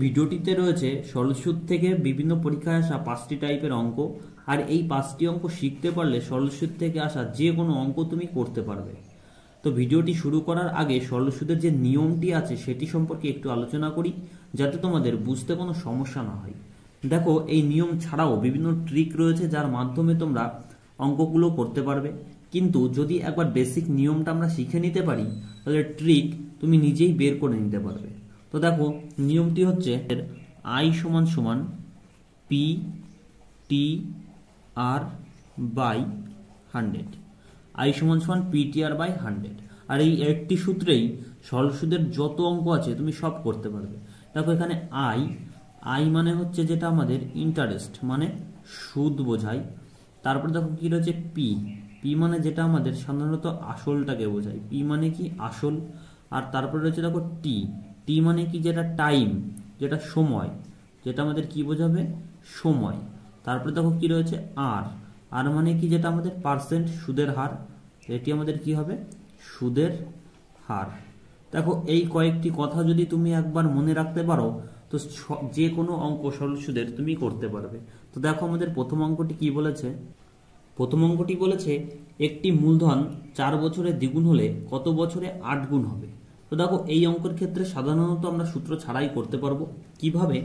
ভিডিওটিতে রয়েছে সরল সুদ থেকে বিভিন্ন পরীক্ষায় আসা 5টি টাইপের অঙ্ক। আর এই 5টি অঙ্ক শিখতে পারলে সরল সুদ থেকে আসা যে কোনো অঙ্ক তুমি করতে পারবে। তো ভিডিওটি শুরু করার আগে সরল সুদের যে নিয়মটি আছে সেটি সম্পর্কে একটু আলোচনা করি, যাতে তোমাদের বুঝতে কোনো সমস্যা না হয়। দেখো, এই নিয়ম ছাড়াও বিভিন্ন ট্রিক রয়েছে যার মাধ্যমে তোমরা অঙ্কগুলো করতে পারবে। কিন্তু যদি একবার বেসিক নিয়মটা আমরা শিখে নিতে পারি, তাহলে ট্রিক তুমি নিজেই বের করে নিতে পারবে। তো দেখো, নিয়মটি হচ্ছে I সমান সমান P T R by 100। I সমান সমান PTR বাই 100। আর এই একটি সূত্রেই সরল সুদের যত অঙ্ক আছে তুমি সব করতে পারবে। দেখো, এখানে I মানে হচ্ছে যেটা আমাদের ইন্টারেস্ট, মানে সুদ বোঝায়। তারপর দেখো কি রয়েছে পি মানে যেটা আমাদের সাধারণত আসলটাকে বোঝায়। পি মানে কি? আসল। আর তারপরে রয়েছে দেখো টি মানে কি? যেটা টাইম, যেটা সময়, যেটা আমাদের কি বোঝাবে? সময়। তারপরে দেখো কি রয়েছে আর মানে কি? যেটা আমাদের পার্সেন্ট, সুদের হার। এটি আমাদের কি হবে? সুদের হার। দেখো, এই কয়েকটি কথা যদি তুমি একবার মনে রাখতে পারো, তো যে কোনো অঙ্ক সরল সুদের তুমি করতে পারবে। তো দেখো, আমাদের প্রথম অঙ্কটি কি বলেছে? প্রথম অঙ্কটি বলেছে একটি মূলধন 4 বছরে দ্বিগুণ হলে কত বছরে 8 গুণ হবে। তো দেখো, এই অঙ্কের ক্ষেত্রে সাধারণত আমরা সূত্র ছাড়াই করতে পারবো। কিভাবে?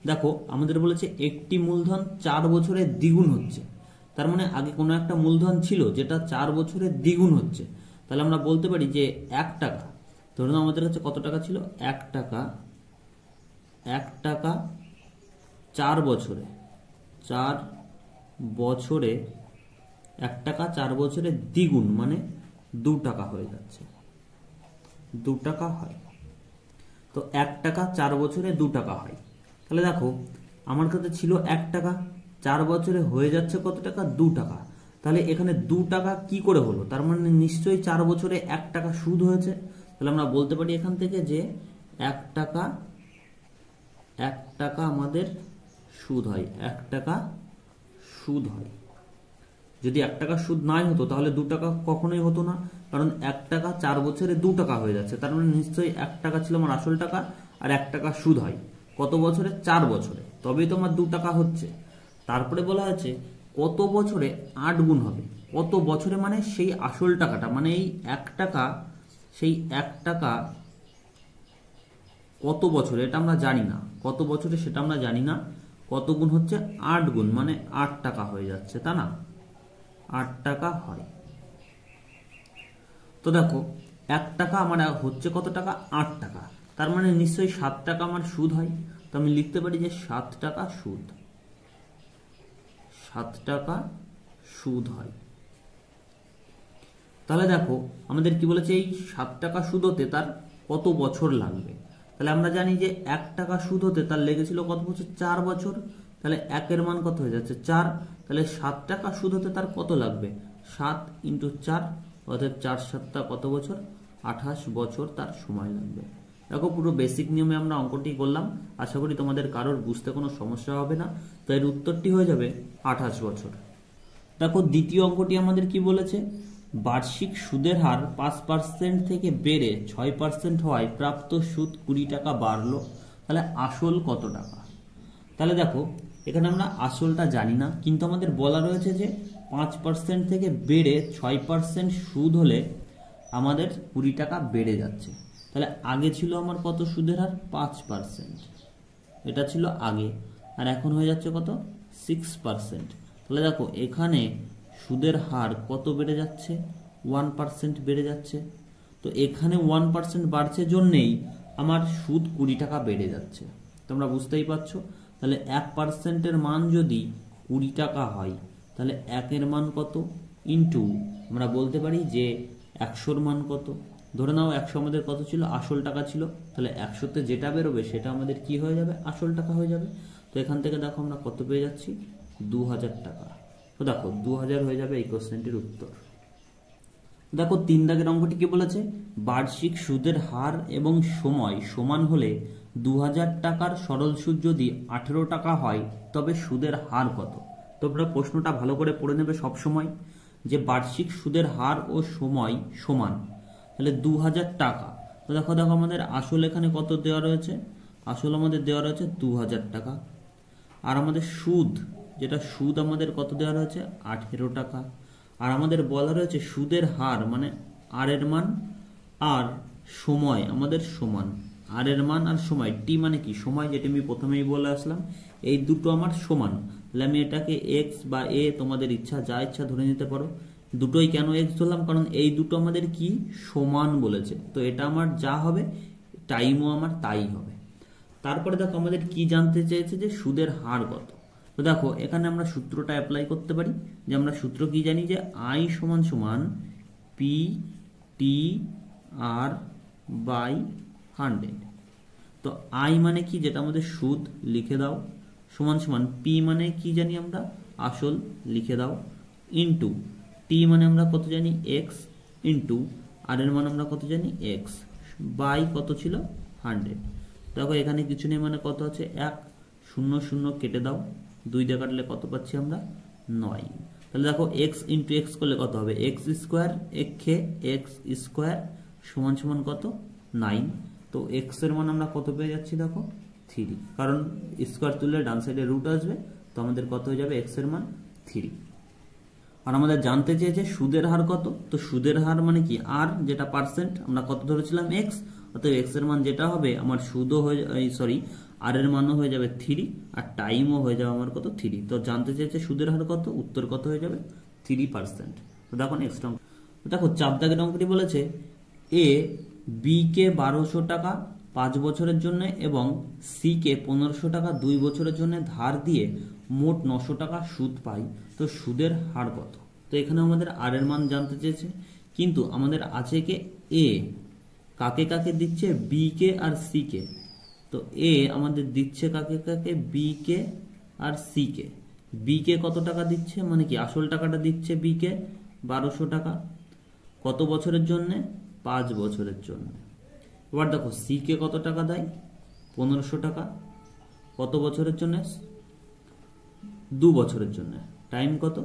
দেখো, আমাদের বলেছে একটি মূলধন 4 বছরে দ্বিগুণ হচ্ছে, তার মানে আগে কোনো একটা মূলধন ছিল যেটা 4 বছরে দ্বিগুণ হচ্ছে। তাহলে আমরা বলতে পারি যে 1 টাকা, ধরুন আমাদের কাছে কত টাকা ছিল? 1 টাকা 4 বছরে 1 টাকা 4 বছরে দ্বিগুণ মানে 2 টাকা হয়ে যাচ্ছে। 2 টাকা হয়। তো 1 টাকা 4 বছরে 2 টাকা হয়। তাহলে দেখো, আমার কাছে ছিল 1 টাকা, 4 বছরে হয়ে যাচ্ছে কত টাকা? 2 টাকা। তাহলে এখানে 2 টাকা কি করে হলো? তার মানে নিশ্চয়ই 4 বছরে 1 টাকা সুদ হয়েছে। তাহলে আমরা বলতে পারি এখান থেকে যে 1 টাকা আমাদের সুদ হয়। 1 টাকা সুদ হয়। যদি 1 টাকা সুদ নাই হতো তাহলে 2 টাকা কখনোই হতো না, কারণ 1 টাকা 4 বছরে 2 টাকা হয়ে যাচ্ছে। তার মানে নিশ্চয়ই 1 টাকা ছিল আমার আসল টাকা, আর 1 টাকা সুদ হয় কত বছরে? 4 বছরে। তবেই তো আমার 2 টাকা হচ্ছে। তারপরে বলা হয়েছে কত বছরে 8 গুণ হবে। কত বছরে মানে সেই আসল টাকাটা, মানে এই 1 টাকা, সেই 1 টাকা কত বছরে এটা আমরা জানি না, কত বছরে সেটা আমরা জানি না। কত গুণ হচ্ছে? 8 গুণ, মানে 8 টাকা হয়ে যাচ্ছে, তা না? 8 টাকা হয়। তো দেখো, 1 টাকা আমার হচ্ছে কত টাকা? 8 টাকা। তার মানে নিশ্চয়ই 7 টাকা আমার সুদ হয়। তো আমি লিখতে পারি যে 7 টাকা সুদ। 7 টাকা সুদ হয়। তাহলে দেখো, আমাদের কি বলেছে? এই 7 টাকা সুদ হতে তার কত বছর লাগবে? তাহলে আমরা জানি যে 1 টাকা সুদ হতে তার লেগেছিল কত বছর? 4 বছর। তাহলে 1 এর মান কত হয়ে যাচ্ছে? 4। তাহলে 7 টাকা সুদ হতে তার কত লাগবে? 7 × 4, অর্থাৎ 4 7 কত বছর? 28 বছর তার সময় লাগবে। দেখো, পুরো বেসিক নিয়মে আমরা অঙ্কটি করলাম। আশা করি তোমাদের কারোর বুঝতে কোনো সমস্যা হবে না। তো এর উত্তরটি হয়ে যাবে 28 বছর। দেখো, দ্বিতীয় অঙ্কটি আমাদের কি বলেছে? বার্ষিক সুদের হার 5% থেকে বেড়ে 6% হওয়ায় প্রাপ্ত সুদ 20 টাকা বাড়লো। তাহলে আসল কত টাকা? তাহলে দেখো, এখানে আমরা আসলটা জানি না, কিন্তু আমাদের বলা রয়েছে যে 5% থেকে বেড়ে 6% সুদ হলে আমাদের 20 টাকা বেড়ে যাচ্ছে। তাহলে আগে ছিল আমার কত সুদের হার? 5%। এটা ছিল আগে, আর এখন হয়ে যাচ্ছে কত? 6%। তাহলে দেখো, এখানে সুদের হার কত বেড়ে যাচ্ছে? 1% বেড়ে যাচ্ছে। তো এখানে 1% বাড়ছে জন্যেই আমার সুদ 20 টাকা বেড়ে যাচ্ছে। তোমরা বুঝতেই পারছো। তাহলে 1%-এর মান যদি 20 টাকা হয়, তাহলে 1-এর মান কত? ইন্টু আমরা বলতে পারি যে 100-র মান কত? ধরে নাও 100 আমাদের কত ছিল? আসল টাকা ছিল। তাহলে 100-তে যেটা বেরোবে সেটা আমাদের কি হয়ে যাবে? আসল টাকা হয়ে যাবে। তো এখান থেকে দেখো আমরা কত পেয়ে যাচ্ছি? 2000 টাকা। তো দেখো, 2000 হয়ে যাবে এই কোশ্চেনটির উত্তর। দেখো, 3 দাগের অঙ্কটি কি বলেছে? বার্ষিক সুদের হার এবং সময় সমান হলে 2000 টাকার সরল সুদ যদি 18 টাকা হয়, তবে সুদের হার কত? তোমরা প্রশ্নটা ভালো করে পড়ে নেবে সব সময়, যে বার্ষিক সুদের হার ও সময় সমান, তাহলে 2000 টাকা। তো দেখো আমাদের আসল এখানে কত দেওয়া রয়েছে? আসল আমাদের দেওয়া রয়েছে 2000 টাকা। আর আমাদের সুদ, যেটা সুদ আমাদের কত দেওয়া রয়েছে 18 টাকা। আর আমাদের বলা রয়েছে সুদের হার মানে আর এর মান আর সময় আমাদের সমান। আর এর মান আর সময়, টি মানে কি সময়, যেটা আমি প্রথমেই বলে আসলাম, এই দুটো আমার সমান। তাহলে আমি এটাকে এক্স বা এ তোমাদের ইচ্ছা যা ইচ্ছা ধরে নিতে পারো। দুটোই কেন এক্স ধরলাম, কারণ এই দুটো আমাদের কি সমান বলেছে, তো এটা আমার যা হবে টাইমও আমার তাই হবে। তারপরে দেখো আমাদের কি জানতে চেয়েছে যে সুদের হার কত। তো দেখো এখানে আমরা সূত্রটা অ্যাপ্লাই করতে পারি, যে আমরা সূত্র কি জানি যে আই সমান সমান পি টি আর বাই 100। তো আই মানে কি, যেটা আমাদের সুদ, লিখে দাও, সমান সমান পি মানে কি জানি আমরা আসল, লিখে দাও, ইন্টু টি মানে আমরা কত জানি এক্স, ইন্টু আর এর মান আমরা কত জানি এক্স, বাই কত ছিল 100। দেখো এখানে কিছু নেই মানে কত আছে 1, 0 0 কেটে দাও, 2 দিয়ে কাটলে কত পাচ্ছি আমরা 9। তাহলে দেখো এক্স ইন্টু এক্স করলে কত হবে এক্স স্কোয়ার, একে এক্স স্কোয়ার সমান সমান কত 9। তো এক্স এর মান আমরা কত পেয়ে যাচ্ছি দেখো 3, কারণ স্কোয়ার তুললে ডান সাইডে রুট আসবে, তো আমাদের কত হয়ে যাবে এক্স এর মান 3। আর আমাদের জানতে চেয়েছে সুদের হার কত, তো সুদের হার মানে কি আর, যেটা পার্সেন্ট আমরা কত ধরেছিলাম এক্স, অতএব এক্স এর মান যেটা হবে আমার সুদও হয়ে আর এর মানও হয়ে যাবে 3, আর টাইমও হয়ে যাবে আমার কত 3। তো জানতে চেয়েছে সুদের হার কত, উত্তর কত হয়ে যাবে 3%। তো দেখো নেক্সট অঙ্ক, দেখো চাপ দাগের অঙ্কটি বলেছে এ বি কে 1200 টাকা 5 বছরের জন্য এবং সি কে 1500 টাকা 2 বছরের জন্য ধার দিয়ে মোট 900 টাকা সুদ পাই, তো সুদের হার কত। তো এখানে আমাদের আর এর মান জানতে চেয়েছে, কিন্তু আমাদের আছে কে এ, কাকে কাকে দিচ্ছে বি কে আর সি কে। তো এ আমাদের দিচ্ছে কাকে কাকে বি কে আর সি কে। বি কে কত টাকা দিচ্ছে মানে কি আসল টাকাটা দিচ্ছে বি কে 1200 টাকা, কত বছরের জন্য 5 বছরের জন্য। এবার দেখো সি কে কত টাকা দেয় 1500 টাকা, কত বছরের জন্য 2 বছরের জন্য, টাইম কত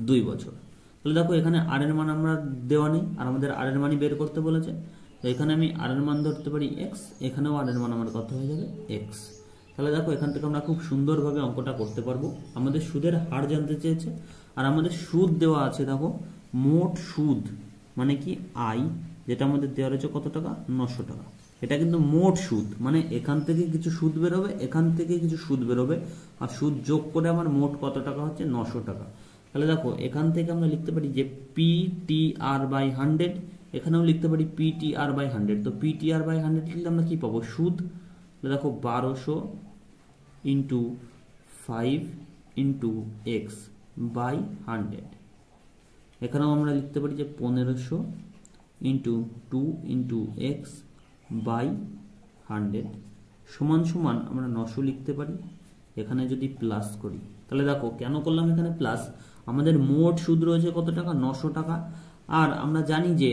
2 বছর। তাহলে দেখো এখানে আর এর মান আমরা দেওয়া নেই, আর আমাদের আর এর মানই বের করতে বলেছে। তো এখানে আমি আর এর মান ধরতে পারি এক্স, এখানেও আর এর মান আমার কত হয়ে যাবে এক্স। তাহলে দেখো এখান থেকে আমরা খুব সুন্দরভাবে অঙ্কটা করতে পারবো। আমাদের সুদের হার জানতে চেয়েছে, আর আমাদের সুদ দেওয়া আছে দেখো মোট সুদ মানে কি আই, যেটা আমাদের দেওয়া রয়েছে কত টাকা 900 টাকা। এটা কিন্তু মোট সুদ, মানে এখান থেকে কিছু সুদ বেরোবে, এখান থেকে কিছু সুদ বেরোবে, আর সুদ যোগ করে আমার মোট কত টাকা হচ্ছে 900 টাকা। তাহলে দেখো এখান থেকে আমরা লিখতে পারি যে পি টি আর বাই 100, এখানেও লিখতে পারি পি টি আর বাই 100। তো পি টি আর বাই 100 লিখলে আমরা কি পাবো সুদ, দেখো 1200 ইন্টু 5 ইন্টু এক্স বাই 100। এখানেও আমরা লিখতে পারি যে 1500 ইন্টু 2 ইন্টু এক্স বাই 100 সমান সমান আমরা 900 লিখতে পারি। এখানে যদি প্লাস করি, তাহলে দেখো কেন করলাম এখানে প্লাস, আমাদের মোট সুদ রয়েছে কত টাকা 900 টাকা। আর আমরা জানি যে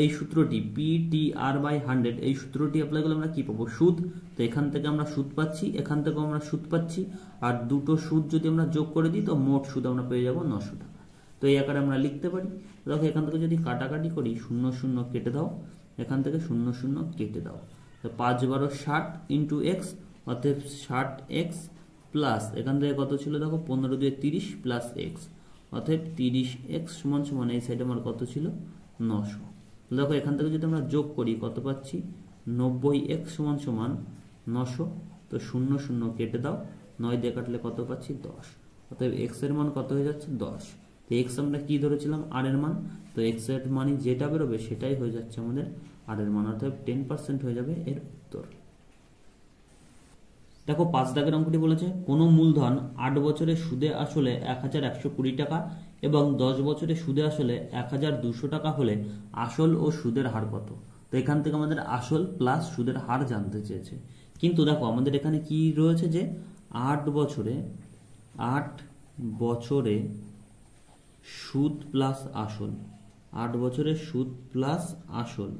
এই সূত্রটি পি টি আর বাই 100, এই সূত্রটি অ্যাপ্লাই করলে আমরা কি পাবো সুদ। তো এখান থেকে আমরা সুদ পাচ্ছি, এখান থেকেও আমরা সুদ পাচ্ছি, আর দুটো সুদ যদি আমরা যোগ করে দিই তো মোট সুদ আমরা পেয়ে যাবো 900 টাকা। তো এই আকারে আমরা লিখতে পারি। দেখো এখান থেকে যদি কাটাকাটি করি 0 0 কেটে দাও, এখান থেকে 0 0 কেটে দাও, তো 5 12 60 ইন্টু এক্স, অর্থাৎ 60 এক্স প্লাস এখান থেকে কত ছিল দেখো 15 2 30 প্লাস এক্স, অর্থাৎ 30 এক্স সমান সমান এই সাইডে আমার কত ছিল 900। দেখো এখান থেকে যদি আমরা যোগ করি কত পাচ্ছি 90 এক্স সমান সমান 900। তো 0 0 কেটে দাও, 9 দিয়ে কাটলে কত পাচ্ছি 10, অর্থাৎ এক্স এর মান কত হয়ে যাচ্ছে 10। তো এক্স আমরা কি ধরেছিলাম আর এর মান, তো এক্স এর মানে যেটা বেরোবে সেটাই হয়ে যাচ্ছে আমাদের আর এর মান, অর্থাৎ 10% হয়ে যাবে এর উত্তর। দেখো 5 দাগের অঙ্কটি বলেছে কোনো মূলধন 8 বছরের সুদে আসলে 1120 টাকা এবং 10 বছরের সুদে আসলে 1200 টাকা হলে আসল ও সুদের হার কত। তো এখান থেকে আমাদের আসল প্লাস সুদের হার জানতে চেয়েছে, কিন্তু দেখো আমাদের এখানে কি রয়েছে যে 8 বছরে সুদ প্লাস আসল, 8 বছরের সুদ প্লাস আসল,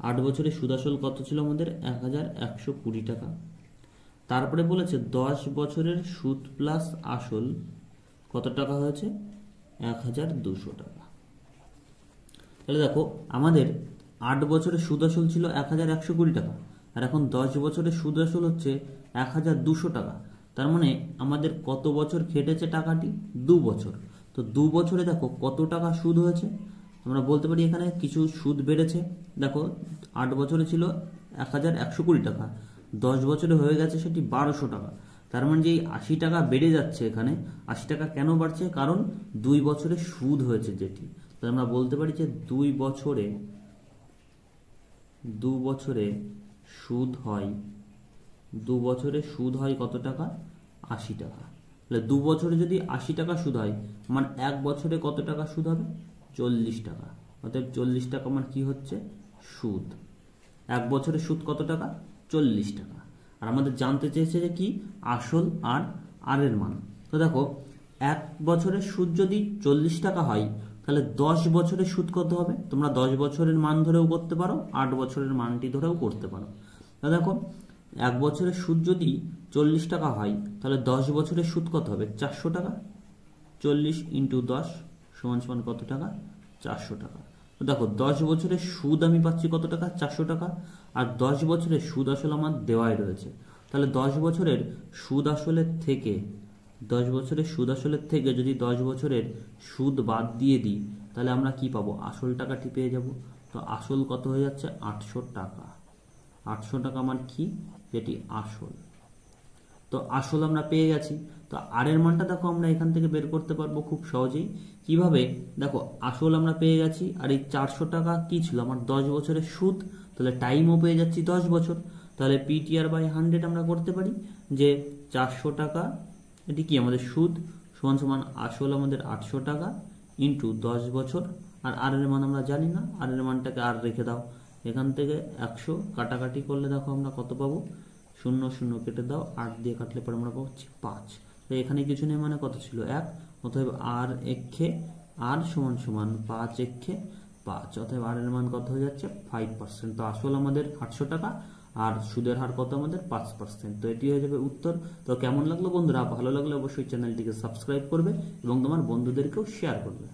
8 বছরের সুদ আসল কত ছিল আমাদের 1120 টাকা। তারপরে বলেছে 10 বছরের সুদ প্লাস আসল কত টাকা হয়েছে 1200 টাকা। তাহলে দেখো আমাদের 8 বছরের সুদ আসল ছিল 1120 টাকা, আর এখন 10 বছরের সুদ আসল হচ্ছে 1200 টাকা। তার মানে আমাদের কত বছর খেটেছে টাকাটি? 2 বছর। তো 2 বছরে দেখো কত টাকা সুদ হয়েছে। আমরা বলতে পারি এখানে কিছু সুদ বেড়েছে। দেখো 8 বছরে ছিল 1120 টাকা, 10 বছরে হয়ে গেছে সেটি 1200 টাকা। তার মানে যে 80 টাকা বেড়ে যাচ্ছে এখানে, 80 টাকা কেন বাড়ছে? কারণ 2 বছরে সুদ হয়েছে যেটি। তো আমরা বলতে পারি যে 2 বছরে সুদ হয়, 2 বছরে সুদ হয় কত টাকা? 80 টাকা। তাহলে 2 বছরে যদি 80 টাকা সুদ হয়, মানে 1 বছরে কত টাকা সুদ হবে? 40 টাকা। অর্থাৎ 40 টাকা মানে কি হচ্ছে? সুদ। 1 বছরের সুদ কত টাকা? 40 টাকা। আর আমাদের জানতে চেয়েছে যে কি? আসল আর আর এর মান। তো দেখো 1 বছরের সুদ যদি 40 টাকা হয়, তাহলে 10 বছরের সুদ কত হবে? তোমরা 10 বছরের মান ধরেও করতে পারো, 8 বছরের মানটি ধরেও করতে পারো। তো দেখো 1 বছরের সুদ যদি 40 টাকা হয়, তাহলে 10 বছরের সুদ কত হবে? 400 টাকা। 40 × 10 সমান কত টাকা? 400 টাকা। তো দেখো 10 বছরের সুদ আমি পাচ্ছি কত টাকা? 400 টাকা। আর 10 বছরের সুদ আসল আমার দেওয়াই রয়েছে। তাহলে 10 বছরের সুদ আসলের থেকে 10 বছরের সুদ আসলের থেকে যদি 10 বছরের সুদ বাদ দিয়ে দিই, তাহলে আমরা কি পাবো? আসল টাকাটি পেয়ে যাব। তো আসল কত হয়ে যাচ্ছে? 800 টাকা। 800 টাকা আমার কি? যেটি আসল। তো আসল আমরা পেয়ে গেছি। তো আর এর মানটা দেখো আমরা এখান থেকে বের করতে পারবো খুব সহজেই। কিভাবে? দেখো আসল আমরা পেয়ে গেছি, আর এই 400 টাকা কি ছিল? আমার 10 বছরের সুদ। তাহলে টাইমও পেয়ে যাচ্ছি 10 বছর। তাহলে PTR/100 আমরা করতে পারি যে 400 টাকা, এটি কি আমাদের সুদ, সমান আসল আমাদের 800 টাকা ইন্টু 10 বছর। আর আর এর মান আমরা জানি না, আর এর মানটাকে আর রেখে দাও। এখান থেকে 100 কাটাকাটি করলে দেখো আমরা কত পাবো? 0 0 কেটে দাও, 8 দিয়ে কাটলে পরে আমরা পাচ্ছি 5। তো এখানে কিছু নেই, মানে কত ছিল? 1। অতএব আর এক্ষে আর সমান 5 এক্ষে 5। অতএব আর এর মান কত হয়ে যাচ্ছে? 5%। তো আসল আমাদের 800 টাকা, আর সুদের হার কত আমাদের? 5%। তো এটি হয়ে যাবে উত্তর। তো কেমন লাগলো বন্ধুরা? ভালো লাগলে অবশ্যই চ্যানেলটিকে সাবস্ক্রাইব করবে এবং তোমার বন্ধুদেরকেও শেয়ার করবে।